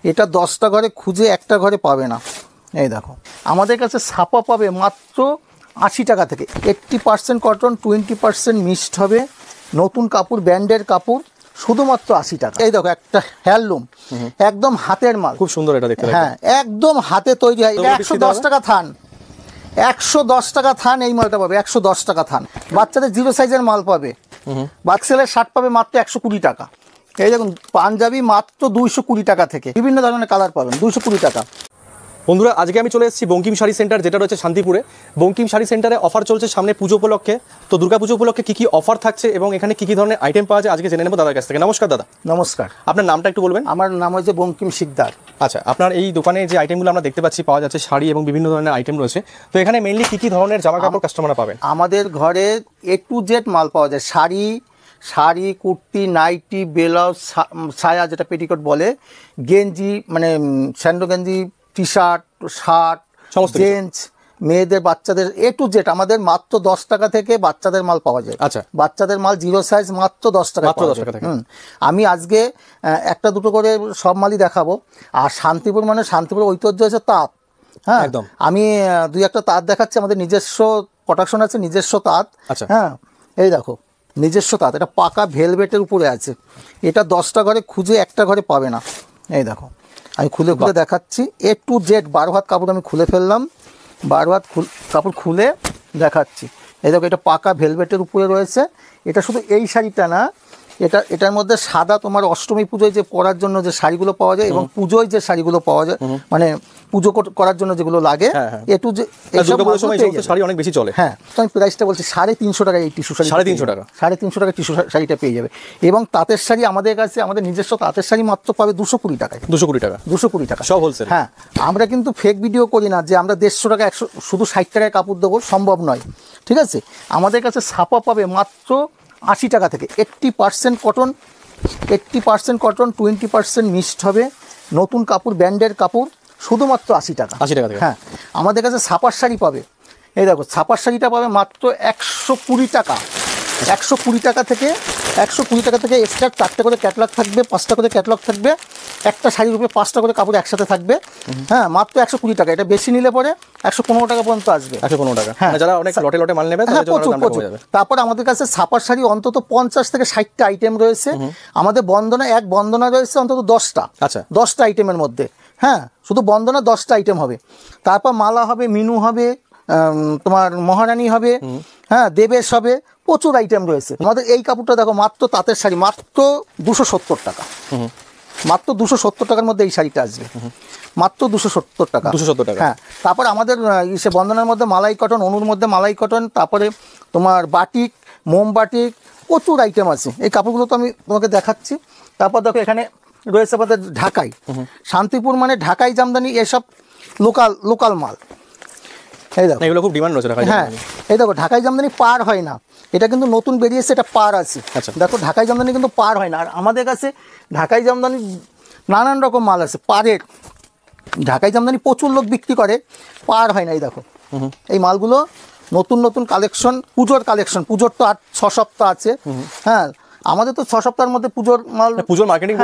এটা 10টা ঘরে খুঁজে একটা ঘরে পাবে না। এই দেখো আমাদের কাছে ছাপা পাবে মাত্র 80 টাকা থেকে। 80% কটন, 20% মিক্সড হবে, নতুন কাপড়, ব্র্যান্ডের কাপড়, শুধুমাত্র 80 টাকা। এই দেখো একটা হ্যান্ডলুম, একদম হাতের মাল, খুব সুন্দর এটা দেখতে। হ্যাঁ একদম হাতে তৈরি হয়। 110 টাকা থান, 110 টাকা থান এই মালটা পাবে, 110 টাকা থান। বাচ্চাদের 0 সাইজের মাল পাবে, বাচ্চাদের শার্ট পাবে মাত্র 120 টাকা। এই দেখুন পাঞ্জাবি মাত্র 220 টাকা থেকে, বিভিন্ন ধরনের কালার পাবেন 220 টাকা। বন্ধুরা আজকে আমি চলে এসেছি বঙ্কিম শাড়ি সেন্টার, যেটা রয়েছে শান্তিপুরে। বঙ্কিম শাড়ি সেন্টারে অফার চলছে সামনে পুজো উপলক্ষে। তো দুর্গাপুজো উপলক্ষে কী কী অফার থাকছে এবং এখানে কী কী ধরনের আইটেম পাওয়া যায় আজকে জেনে নেবো দাদার কাছ থেকে। নমস্কার দাদা। নমস্কার। আপনার নামটা একটু বলবেন? আমার নাম হচ্ছে বঙ্কিম শিকদার। আচ্ছা, আপনার এই দোকানে যে আইটেমগুলো আমরা দেখতে পাচ্ছি পাওয়া যাচ্ছে শাড়ি এবং বিভিন্ন ধরনের আইটেম রয়েছে, তো এখানে মেইনলি কী কী ধরনের জামা কাপড় কাস্টমাররা পাবেন? আমাদের ঘরে A to Z মাল পাওয়া যায়। শাড়ি, কুর্তি, নাইটি, ব্লাউজ, ছায়া যেটা পেটিকোট বলে, গেঞ্জি মানে স্যান্ডো গেঞ্জি, টি শার্ট, জেন্টস, মেয়েদের, বাচ্চাদের A to Z আমাদের মাত্র 10 টাকা থেকে বাচ্চাদের মাল পাওয়া যায়। আচ্ছা, বাচ্চাদের মাল 0 সাইজ মাত্র 10 টাকা। আমি আজকে একটা দুটো করে সব মালই দেখাবো। আর শান্তিপুর মানে শান্তিপুর ঐতিহ্য হচ্ছে তাঁত। হ্যাঁ একদম, আমি 2-1টা তাঁত দেখাচ্ছি। আমাদের নিজস্ব প্রোডাকশন আছে, নিজস্ব তাঁত। হ্যাঁ এই দেখো নিজস্ব তাঁত, এটা পাকা ভেলভেটের উপরে আছে। এটা 10টা ঘরে খুঁজে একটা ঘরে পাবে না। এই দেখো আমি খুলে দেখাচ্ছি। A to Z 12 হাত কাপড় আমি খুলে ফেললাম, 12 হাত কাপড় খুলে দেখাচ্ছি। এই দেখো এটা পাকা ভেলভেটের উপরে রয়েছে। এটা শুধু এই শাড়িটা না, এটার মধ্যে সাদা তোমার অষ্টমী পুজোয় যে পরার জন্য যে শাড়িগুলো পাওয়া যায় এবং পুজোয় যে শাড়িগুলো পাওয়া যায়, মানে পুজো করার জন্য যেগুলো লাগে, একটু যে শাড়ি অনেক বেশি চলে। হ্যাঁ তো আমি প্রাইসটা বলছি 350 টাকা। এই টিস্যু শাড়ি 350 টাকা, 350 টাকা টিস্যু শাড়িটা পেয়ে যাবে। এবং তাঁতের শাড়ি আমাদের কাছে, আমাদের নিজস্ব তাঁতের শাড়ি মাত্র পাবে 220 টাকায়। 220 টাকা সব হোলসেল। হ্যাঁ আমরা কিন্তু ফেক ভিডিও করি না যে আমরা 150 টাকা 100 শুধু 60 টাকায় কাপড় দেবো, সম্ভব নয়। ঠিক আছে, আমাদের কাছে ছাপা পাবে মাত্র 80 টাকা থেকে। 80% কটন, 20% মিক্সড হবে, নতুন কাপড়, ব্র্যান্ডের কাপড়, শুধুমাত্র 80 টাকা। হ্যাঁ আমাদের কাছে ছাপার শাড়ি পাবে। এই দেখো ছাপার শাড়িটা পাবে মাত্র 120 টাকা। 120 টাকা থেকে 120 টাকা থেকে এক্সট্রা 4টা করে ক্যাটলগ থাকবে, 5টা করে ক্যাটলগ থাকবে, একটা শাড়ির উপরে 5টা করে কাপড় একসাথে থাকবে। হ্যাঁ মাত্র 120 টাকা। এটা বেশি নিলে পরে 115 টাকা পর্যন্ত আসবে। 115 টাকা। হ্যাঁ যারা অনেক লটে মাল নেবে তাদের জন্য দামটা কমে যাবে। তারপর আমাদের কাছে ছাপার শাড়ি অন্তত 50 থেকে 60টা আইটেম রয়েছে। আমাদের বন্দনা রয়েছে অন্তত 10টা। আচ্ছা 10টা আইটেমের মধ্যে, হ্যাঁ শুধু বন্দনা 10টা আইটেম হবে। তারপর মালা হবে, মিনু হবে, তোমার মহারানী হবে, হ্যাঁ দেবেশ হবে, প্রচুর আইটেম রয়েছে। আমাদের এই কাপড়টা দেখো মাত্র তাঁতের শাড়ি মাত্র 270 টাকা। মাত্র 270 টাকার মধ্যে এই শাড়িটা আসবে, মাত্র 270 টাকা। 270 টাকা। হ্যাঁ তারপরে আমাদের বন্দনার মধ্যে মালাই কটন, অনুর মধ্যে মালাই কটন, তারপরে তোমার বাটিক, মোমবাটিক, প্রচুর আইটেম আছে। এই কাপড়গুলো তো আমি তোমাকে দেখাচ্ছি। তারপর দেখো এখানে রয়েছে আমাদের ঢাকাই, শান্তিপুর মানে ঢাকাই জামদানি, এসব লোকাল মাল। এই দেখো এগুলো খুব ডিমান্ড রয়েছে ঢাকাই। হ্যাঁ এই দেখো ঢাকাই জামদানি পার হয় না, এটা কিন্তু নতুন বেরিয়েছে, এটা পার আছে। দেখো ঢাকাই জামদানি কিন্তু পার হয় না। আর আমাদের কাছে ঢাকাই জামদানি নানান রকম মাল আছে পারের। ঢাকাই জামদানি প্রচুর লোক বিক্রি করে, পার হয় না। এই দেখো এই মালগুলো নতুন কালেকশন, পুজোর কালেকশন। পুজোর তো 8-6 সপ্তাহ আছে। হ্যাঁ আমাদের তো 6 সপ্তাহের মধ্যে পুজোর মার্কেটিং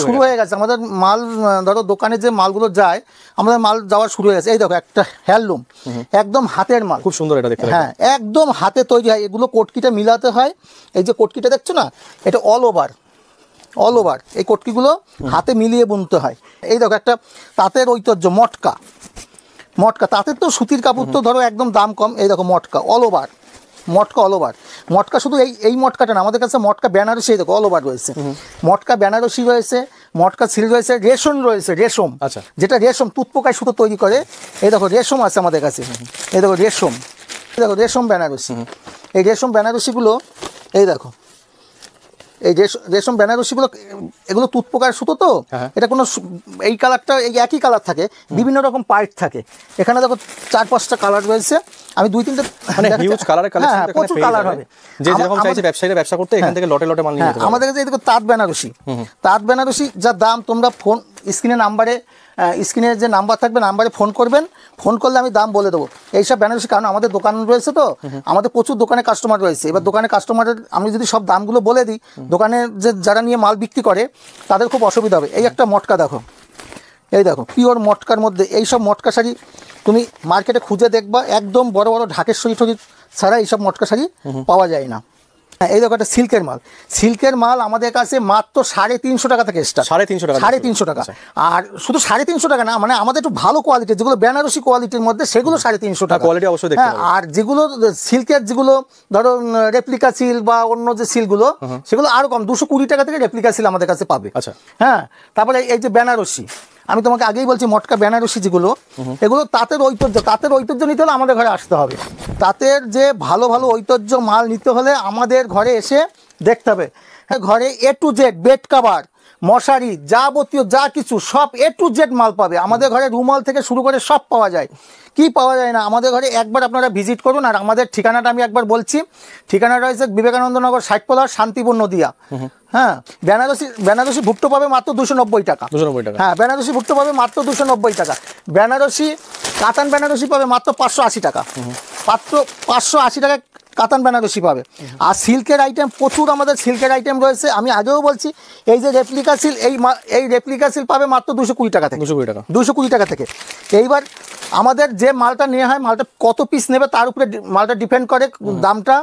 শুরু হয়ে গেছে। আমাদের মাল ধরো দোকানে যে মালগুলো যায়, আমাদের মাল যাওয়া শুরু হয়ে গেছে। এই দেখো একটা হ্যান্ডলুম, একদম হাতের মাল, খুব সুন্দর এটা দেখতে। হ্যাঁ একদম হাতে তৈরি হয়। এগুলো কোটকিটা মিলাতে হয়। এই যে কোটকিটা দেখছো না, এটা অল ওভার এই কোটকিগুলো হাতে মিলিয়ে বুনতে হয়। এই দেখো একটা তাঁতের ঐতিহ্য মটকা। তাঁতের তো সুতির কাপড় তো ধরো একদম দাম কম। এই দেখো মটকা অল ওভার। মটকা শুধু এই মটকাটা না, আমাদের কাছে মটকা বেনারসি, এই দেখো অল ওভার রয়েছে। মটকা বেনারসি রয়েছে, মটকা সিল্ক রয়েছে, রেশম। আচ্ছা যেটা রেশম তুৎপোকায় সুতো তৈরি করে, এই দেখো রেশম আছে আমাদের কাছে। এই দেখো রেশম বেনারসি। এই রেশম বেনারসিগুলো, এই দেখো এই রেশম বেনারসিগুলো, এগুলো তুৎপোকার সুতো তো। এটা কোনো এই কালারটা এই একই কালার থাকে, বিভিন্ন রকম পার্ট থাকে। এখানে দেখো 4-5টা কালার রয়েছে। আমি 2-3টে মানে হিউজ কালারের কালেকশন এখানে প্রচুর কালার হবে। যে যেরকম চাইছে ব্যবসায়ীরা ব্যবসা করতে এখান থেকে লটে মাল নিয়ে যেতে পারে। আমাদের কাছে এই দেখো তাঁত বেনারসি যা দাম, তোমরা ফোন স্ক্রিনে যে নাম্বার থাকবে, নাম্বারে ফোন করবেন। ফোন করলে আমি দাম বলে দেবো এইসব বেনারসি। কারণ আমাদের দোকান রয়েছে তো, আমাদের প্রচুর দোকানে কাস্টমার রয়েছে। এবার দোকানে কাস্টমারের আমি যদি সব দামগুলো বলে দিই, দোকানে যে যারা নিয়ে মাল বিক্রি করে তাদের খুব অসুবিধা হবে। এই একটা মটকা দেখো, এই দেখো পিওর মটকার মধ্যে এইসব মটকা শাড়ি তুমি মার্কেটে খুঁজে দেখবা, একদম বড় বড় ঢাকেশ্বরী টরি ছাড়া এইসব মটকা শাড়ি পাওয়া যায় না। এই দেখো একটা সিল্কের মাল, সিল্কের মাল আমাদের কাছে মাত্র 350 টাকা থেকে স্টার্ট। 350 টাকা, 350 টাকা। আর শুধু 350 টাকা না, মানে আমাদের একটু ভালো কোয়ালিটির যেগুলো বেনারসি কোয়ালিটির মধ্যে সেগুলো 350 টাকা কোয়ালিটি অবশ্যই দেখতে হবে। আর যেগুলো সিল্কের যেগুলো ধরো রেপ্লিকা সিল বা অন্য যে সিলগুলো সেগুলো আরো কম, 220 টাকা থেকে রেপ্লিকা সিল আমাদের কাছে পাবে। আচ্ছা হ্যাঁ, তারপরে এই যে বেনারসি, আমি তোমাকে আগেই বলছি মটকা বেনারসি যেগুলো, এগুলো তাঁতের ঐতিহ্য নিতে হলে আমাদের ঘরে আসতে হবে। তাঁতের যে ভালো ভালো ঐতিহ্য মাল নিতে হলে আমাদের ঘরে এসে দেখতে হবে। ঘরে A to Z bed cover, মশারি, যাবতীয় যা কিছু সব A to Z মাল পাবে আমাদের ঘরে। রুমাল থেকে শুরু করে সব পাওয়া যায়। কি পাওয়া যায় না আমাদের ঘরে, একবার আপনারা ভিজিট করুন। আর আমাদের ঠিকানাটা আমি একবার বলছি, ঠিকানাটা হচ্ছে বিবেকানন্দ নগর 60 শান্তিপুর নদিয়া। হ্যাঁ, বেনারসি ভুট্টো পাবে মাত্র 290 টাকা। 290 টাকা। হ্যাঁ, বেনারসি ভুট্টো পাবে মাত্র 290 টাকা। বেনারসি কাতান বেনারসি পাবে মাত্র 580 টাকা। মাত্র 580 টাকা কাতান বেনারসি পাবে। আর সিল্কের আইটেম প্রচুর আমাদের সিল্কের আইটেম রয়েছে। আমি আগেও বলছি এই যে রেপ্লিকা সিল, এই রেপ্লিকা সিল পাবে মাত্র 220 টাকা থেকে। 220 টাকা থেকে। এইবার আমাদের যে মালটা নেওয়া হয়, মালটা কত পিস নেবে তার উপরে মালটা ডিপেন্ড করে দামটা।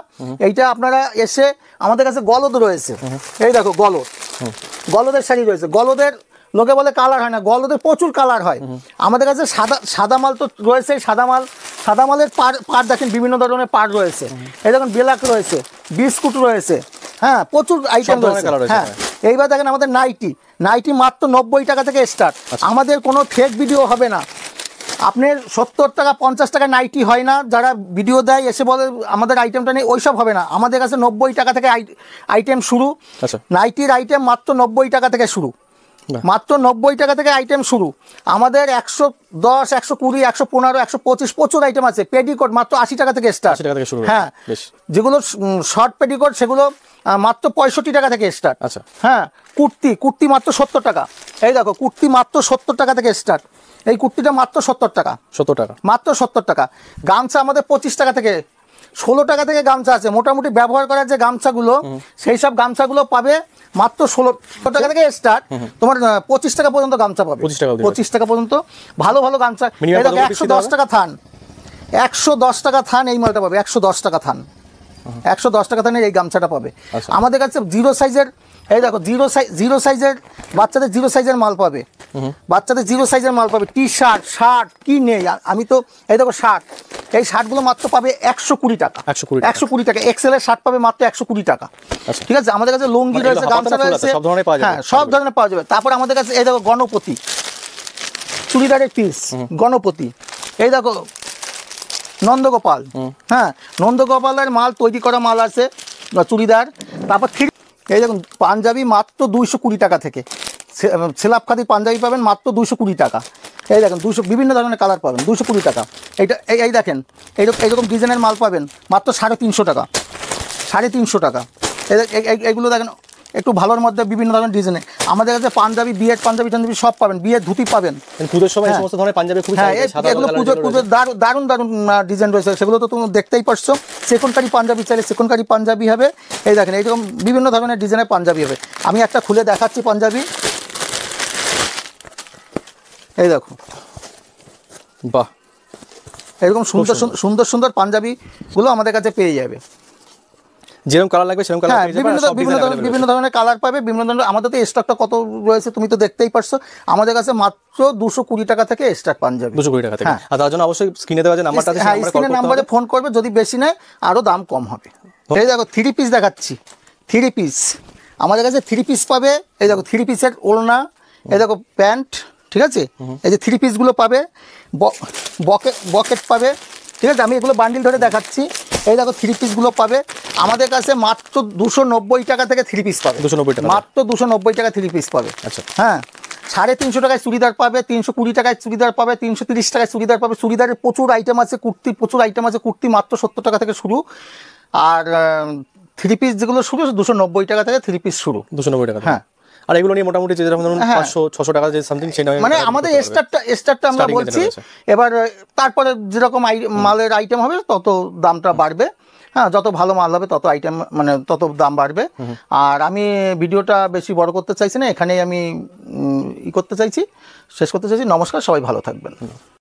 এইটা আপনারা এসে আমাদের কাছে গলদ রয়েছে, এই দেখো গলদ, গলদের শাড়ি রয়েছে। গলদের লোকে বলে কালার হয় না, গলদের প্রচুর কালার হয়। আমাদের কাছে সাদা মাল তো রয়েছে। সাদা মালের পাড় দেখেন, বিভিন্ন ধরনের পাড় রয়েছে। এই দেখুন বেলাক রয়েছে, বিস্কুট রয়েছে। হ্যাঁ, প্রচুর আইটেম রয়েছে। হ্যাঁ, এইবার দেখেন আমাদের নাইটি মাত্র 90 টাকা থেকে স্টার্ট। আমাদের কোনো ফেক ভিডিও হবে না। আপনার 70 টাকা 50 টাকা নাইটি হয় না, যারা ভিডিও দেয় এসে বলে আমাদের আইটেমটা নেই, ওইসব হবে না। আমাদের কাছে 90 টাকা থেকে আইটেম শুরু। নাইটির আইটেম মাত্র 90 টাকা থেকে শুরু, মাত্র 90 টাকা থেকে আইটেম শুরু। আমাদের 110, 120, 115, 125 প্রচুর আইটেম আছে। পেডিকোট মাত্র 80 টাকা থেকে স্টার্ট। হ্যাঁ, যেগুলো শর্ট পেডিকোট সেগুলো মাত্র 65 টাকা থেকে স্টার্ট। হ্যাঁ, কুর্তি মাত্র 70 টাকা। এই দেখো কুর্তি মাত্র 70 টাকা থেকে স্টার্ট। এই কুর্তিটা মাত্র 70 টাকা, মাত্র 70 টাকা। গামছা আমাদের 25 টাকা থেকে, 16 টাকা থেকে গামছা আছে। মোটামুটি ব্যবহার করার যে গামছাগুলো, সেই সব গামছাগুলো পাবে মাত্র 16 টাকা থেকে স্টার্ট। তোমার 25 টাকা পর্যন্ত গামছা পাবে, 25 টাকা পর্যন্ত ভালো ভালো গামছা। 110 টাকা থান, 110 টাকা থান এই মালটা পাবে। 110 টাকা থান, 110 টাকা থানের এই গামছাটা পাবে। আমাদের কাছে জিরো সাইজের, এই দেখো জিরো সাইজের বাচ্চাদের জিরো সাইজের মাল পাবে। বাচ্চাদের জিরো সাইজের মাল পাবে। শার্ট কি নেই, আমি তো এই দেখো শার্ট, এই শার্টগুলো মাত্র পাবে 120 টাকা। 120 টাকা। এক্সেল এর শার্ট পাবে মাত্র 120 টাকা। ঠিক আছে, আমাদের কাছে লুঙ্গি রয়েছে, গামছা রয়েছে, হ্যাঁ সব ধরনের পাওয়া যাবে। তারপর আমাদের কাছে এই দেখো গণপতি চুড়িদারের পিস, গণপতি। এই দেখো নন্দগোপাল, হ্যাঁ নন্দগোপালের মাল, তৈরি করা মাল আছে চুড়িদার। তারপর এই দেখুন পাঞ্জাবি মাত্র 220 টাকা থেকে। সেলাপ খাদি পাঞ্জাবি পাবেন মাত্র 220 টাকা। এই দেখেন বিভিন্ন ধরনের কালার পাবেন 220 টাকা। এই দেখেন এইরকম ডিজাইনের মাল পাবেন মাত্র 350 টাকা, 350 টাকা। এইগুলো দেখেন একটু ভালোর মধ্যে বিভিন্ন ধরনের ডিজাইনের। আমাদের কাছে পাঞ্জাবি, বিয়ের পাঞ্জাবি সব পাবেন, বিয়ের ধুতি পাবেন। পুজোর সময় সমস্ত ধরনের পাঞ্জাবি খুব, হ্যাঁ এগুলো পুজোর দারুণ ডিজাইন রয়েছে, সেগুলো তো তুমি দেখতেই পারছো। সেকন্ডকারি পাঞ্জাবি চাইলে সেকন্ডকারি পাঞ্জাবি হবে। এই দেখেন এইরকম বিভিন্ন ধরনের ডিজাইনের পাঞ্জাবি হবে। আমি একটা খুলে দেখাচ্ছি পাঞ্জাবি। এই দেখো, বাহ, এরকম সুন্দর সুন্দর পাঞ্জাবিগুলো আমাদের কাছে পেয়ে যাবে। যেরকম কালার লাগবে সেরকম কালার, বিভিন্ন ধরনের কালার পাবে, বিভিন্ন ধরনের। আমাদের তো স্টকটা কত রয়েছে তুমি তো দেখতেই পারছো। আমাদের কাছে মাত্র 220 টাকা থেকে স্টার্ট পাঞ্জাবি, 220 টাকা থেকে। আর তার জন্য অবশ্যই স্ক্রিনে দেওয়া যে নাম্বারটা আছে, সেই নাম্বারে ফোন করবে। যদি বেশি নেয় আরো দাম কম হবে। এই দেখো 3 পিস দেখাচ্ছি, 3 পিস আমাদের কাছে 3 পিস পাবে। এই দেখো 3 পিসের ওড়না, এই দেখো প্যান্ট, ঠিক আছে। এই যে 3 পিসগুলো পাবে, বকেট পাবে, ঠিক আছে। আমি এগুলো বান্ডিল ধরে দেখাচ্ছি। এই দেখো 3 পিসগুলো পাবে আমাদের কাছে মাত্র 290 টাকা থেকে 3 পিস পাবে। 290 টাকা, মাত্র 290 টাকা 3 পিস পাবে। আচ্ছা, হ্যাঁ 350 টাকায় চুড়িদার পাবে, 320 টাকায় চুড়িদার পাবে, 330 টাকায় চুড়িদার পাবে। চুড়িদারের প্রচুর আইটেম আছে, কুর্তির প্রচুর আইটেম আছে। কুর্তি মাত্র 70 টাকা থেকে শুরু। আর 3 পিস যেগুলো শুরু 290 টাকা থেকে 3 পিস শুরু, 290 টাকা। হ্যাঁ, আর এগুলো নিয়ে মোটামুটি যেরকম ধরুন 500-600 টাকা যে সামথিং, সেই মানে আমাদের স্টার্টটা আমরা বলছি। এবার তারপরে যেরকম মালের আইটেম হবে তত দামটা বাড়বে। হ্যাঁ, যত ভালো মাল হবে তত আইটেম মানে তত দাম বাড়বে। আর আমি ভিডিওটা বেশি বড় করতে চাইছি না, এখানেই আমি শেষ করতে চাইছি। নমস্কার, সবাই ভালো থাকবেন।